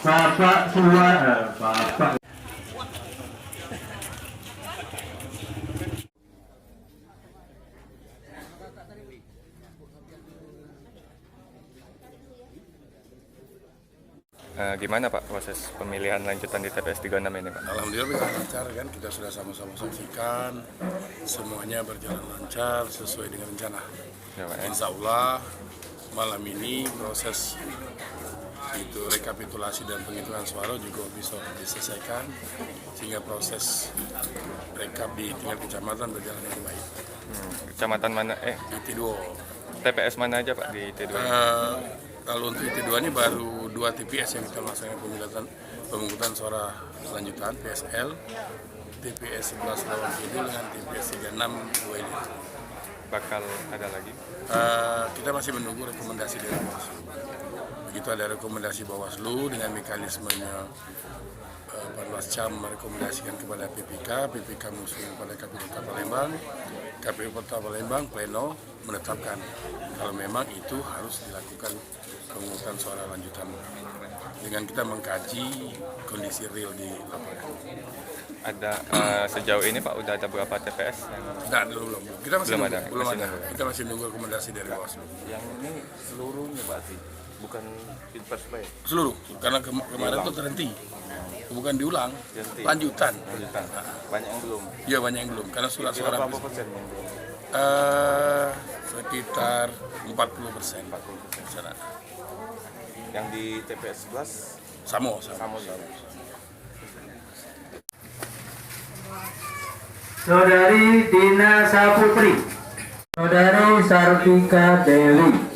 Bapak Bapak. Gimana Pak proses pemilihan lanjutan di TPS 36 ini Pak? Alhamdulillah bisa lancar kan, kita sudah sama-sama saksikan semuanya berjalan lancar sesuai dengan rencana. Ya, Pak, ya. Insya Allah malam ini proses itu rekapitulasi dan penghitungan suara juga bisa diselesaikan sehingga proses rekap di tingkat kecamatan berjalan dengan baik. Kecamatan mana? Di T2. TPS mana aja Pak di T2? Kalau untuk T2 ini baru 2 TPS yang kita melaksanakan pemungutan suara lanjutan PSL, TPS 11 Lawang Kidul dengan TPS 36 Weli. Bakal ada lagi? Kita masih menunggu rekomendasi dari Bawaslu. Begitu ada rekomendasi Bawaslu dengan mekanismenya Panwascam merekomendasikan kepada PPK, PPK mengusulkan kepada KPU Kota Palembang, KPU Kota Palembang pleno menetapkan kalau memang itu harus dilakukan pemungutan suara lanjutan dengan kita mengkaji kondisi real di lapangan. Ada sejauh ini Pak udah ada berapa TPS? Nah, belum. Kita masih belum belum ada. ada. Kita masih nunggu rekomendasi dari Bawaslu. Yang ini seluruhnya berarti bukan pilpres Pak? Seluruh, karena kemarin itu terhenti, bukan diulang, lanjutan. Banyak yang belum. Ya banyak yang belum, karena surat suara Berapa persen yang belum? sekitar 40%. Sana. Yang di TPS 11 Sama. Saudari Dina Saputri, Saudari Sarvika Dewi.